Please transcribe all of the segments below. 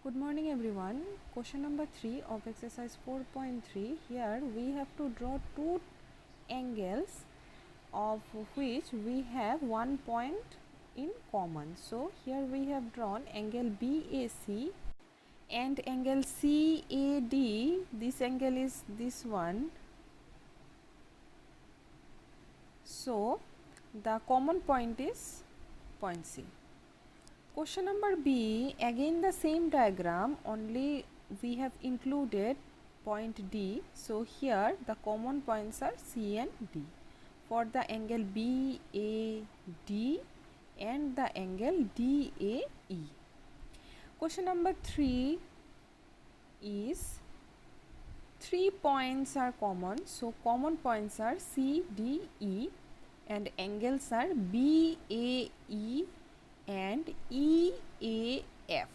Good morning everyone. Question number 3 of exercise 4.3. Here we have to draw two angles of which we have one point in common. So here we have drawn angle BAC and angle CAD. This angle is this one. So the common point is point C. Question number B, again the same diagram, only we have included point D. So here the common points are C and D for the angle BAD and the angle DAE. Question number 3 is 3 points are common. So common points are CDE and angles are BAE and EAF.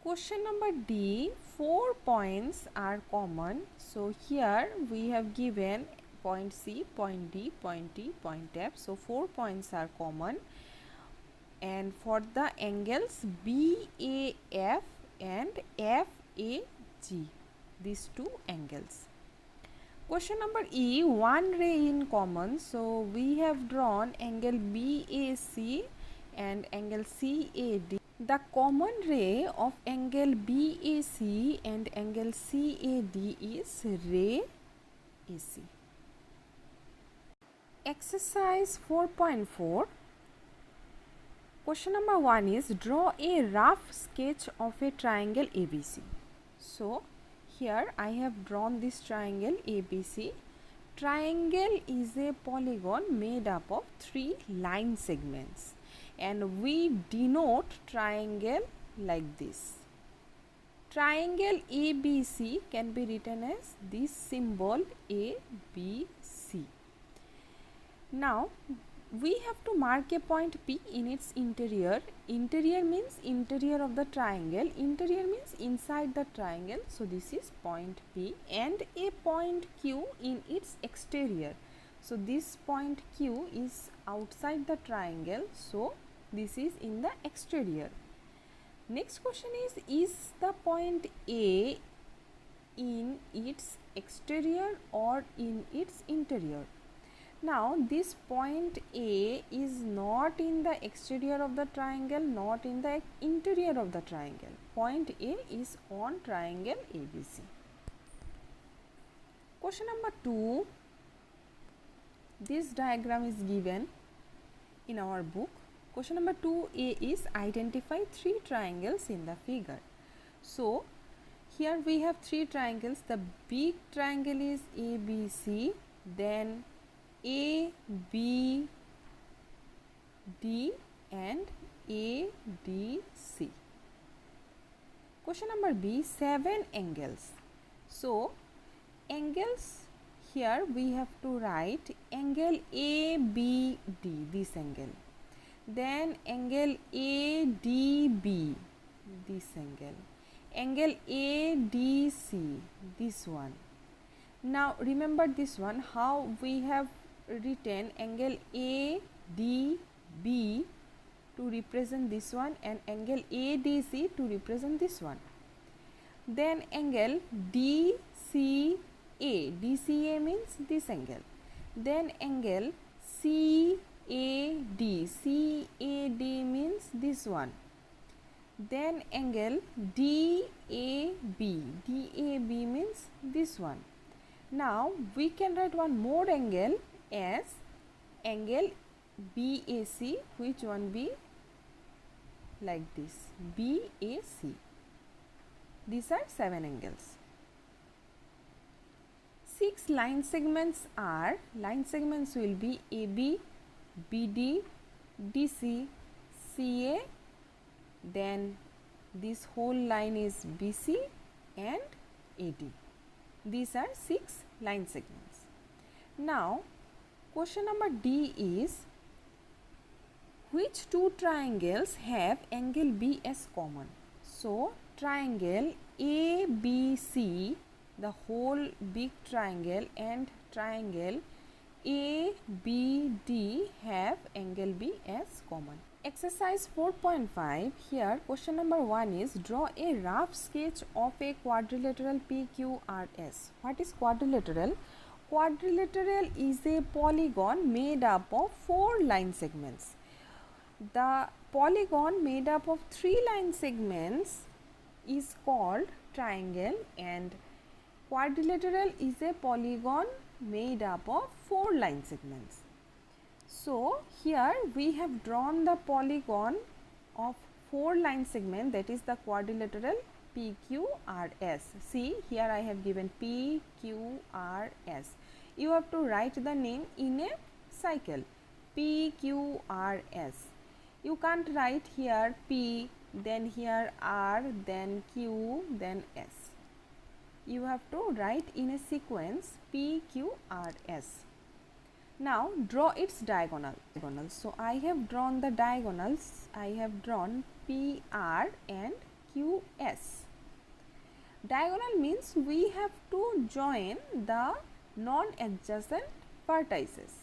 Question number D, 4 points are common. So here we have given point C, point D, point E, point F. So 4 points are common. And for the angles BAF and FAG, these two angles. Question number E, one ray in common. So we have drawn angle BAC and angle CAD. The common ray of angle BAC and angle CAD is ray AC. Exercise 4.4. Question number 1 is draw a rough sketch of a triangle ABC. So here I have drawn this triangle ABC. Triangle is a polygon made up of 3 line segments and we denote triangle like this. Triangle ABC can be written as this symbol ABC. Now we have to mark a point P in its interior. Interior means interior of the triangle. Interior means inside the triangle. So this is point P, and a point Q in its exterior. So this point Q is outside the triangle. So this is in the exterior. Next question is the point A in its exterior or in its interior? Now this point A is not in the exterior of the triangle, not in the interior of the triangle. Point A is on triangle ABC. Question number 2. This diagram is given in our book. Question number 2A is identify 3 triangles in the figure. So here we have 3 triangles. The big triangle is ABC, then A, B, D and A, D, C. Question number B, 7 angles. So angles, here we have to write angle ABD, this angle. Then angle ADB, this angle. Angle ADC, this one. Now remember this one, how we have written angle ADB to represent this one and angle ADC to represent this one. Then angle DCA, DCA means this angle. Then angle CAD, CAD means this one. Then angle DAB, DAB means this one. Now we can write one more angle as angle BAC, which one be like this, BAC. These are 7 angles. 6 line segments will be AB, BD, DC, CA, then this whole line is BC and AD. These are 6 line segments. Now question number D is which 2 triangles have angle B as common? So triangle ABC, the whole big triangle, and triangle ABD have angle B as common. Exercise 4.5. Here question number 1 is draw a rough sketch of a quadrilateral PQRS. What is quadrilateral? Quadrilateral is a polygon made up of 4 line segments. The polygon made up of 3 line segments is called triangle, and quadrilateral is a polygon made up of 4 line segments. So here we have drawn the polygon of 4 line segment, that is the quadrilateral PQRS. See, here I have given PQRS. You have to write the name in a cycle, PQRS. You can't write here P, then here R, then Q, then S. You have to write in a sequence PQRS. Now draw its diagonal. So I have drawn the diagonals. I have drawn PR and QS. Diagonal means we have to join the non-adjacent vertices.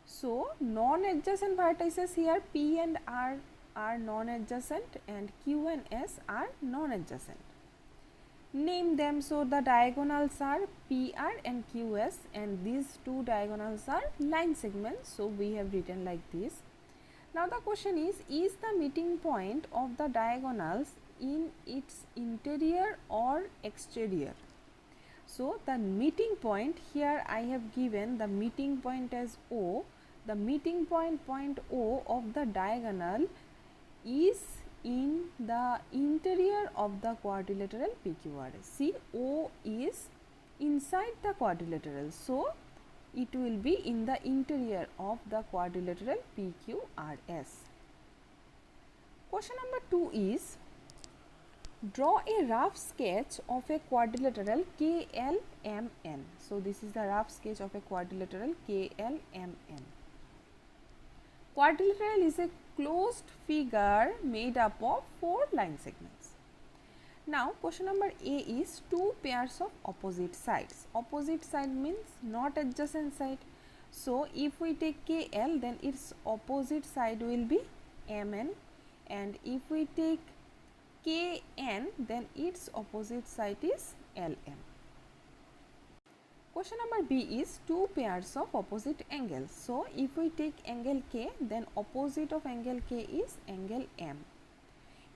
So non-adjacent vertices here P and R are non-adjacent and Q and S are non-adjacent. Name them. So the diagonals are PR and QS, and these two diagonals are line segments. So we have written like this. Now the question is the meeting point of the diagonals in its interior or exterior? So the meeting point, here I have given the meeting point as O. The meeting point O of the diagonal is in the interior of the quadrilateral PQRS. See, O is inside the quadrilateral, so it will be in the interior of the quadrilateral PQRS. Question number 2 is draw a rough sketch of a quadrilateral KLMN. So this is the rough sketch of a quadrilateral KLMN. Quadrilateral is a closed figure made up of 4 line segments. Now question number A is 2 pairs of opposite sides. Opposite side means not adjacent side. So if we take KL, then its opposite side will be MN, and if we take KN, then its opposite side is LM. Question number B is 2 pairs of opposite angles. So if we take angle K, then opposite of angle K is angle M.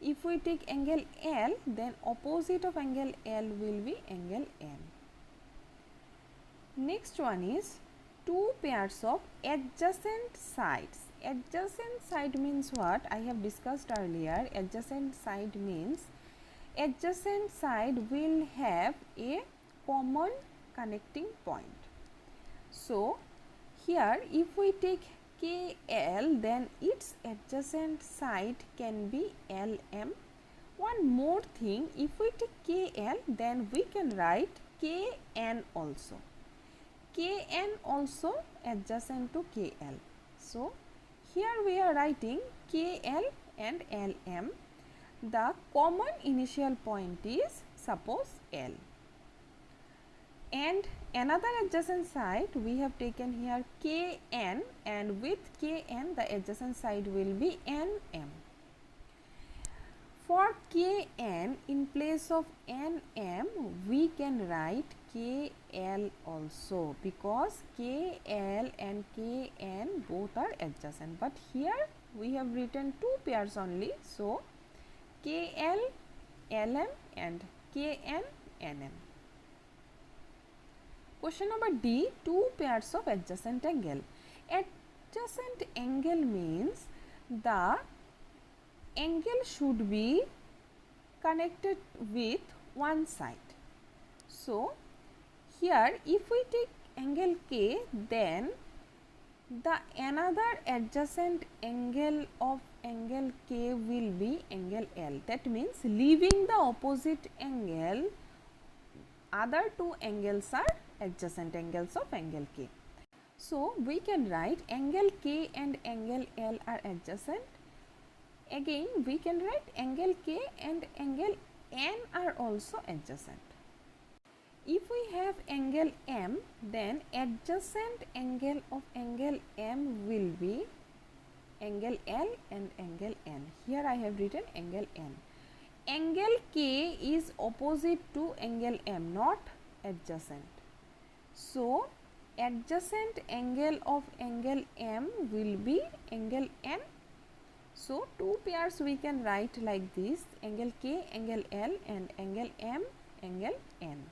If we take angle L, then opposite of angle L will be angle M. Next one is 2 pairs of adjacent sides. Adjacent side means what? I have discussed earlier. Adjacent side means adjacent side will have a common connecting point. So here if we take KL, then its adjacent side can be LM. One more thing, if we take KL, then we can write KN also. KN also adjacent to KL. So here we are writing KL and LM. The common initial point is suppose L. And another adjacent side we have taken here KN, and with KN the adjacent side will be NM. For KN, in place of NM we can write KL also, because KL and KN both are adjacent, but here we have written 2 pairs only. So KL LM and KN NM. Question number D, 2 pairs of adjacent angle. Adjacent angle means the angle should be connected with one side. So here if we take angle K, then the another adjacent angle of angle K will be angle L. That means leaving the opposite angle, other 2 angles are adjacent angles of angle K. So we can write angle K and angle L are adjacent. Again we can write angle K and angle N are also adjacent. If we have angle M, then adjacent angle of angle M will be angle L and angle N. Here I have written angle N. Angle K is opposite to angle M, not adjacent. So adjacent angle of angle M will be angle N. So two pairs we can write like this: angle K, angle L, and angle M, angle N.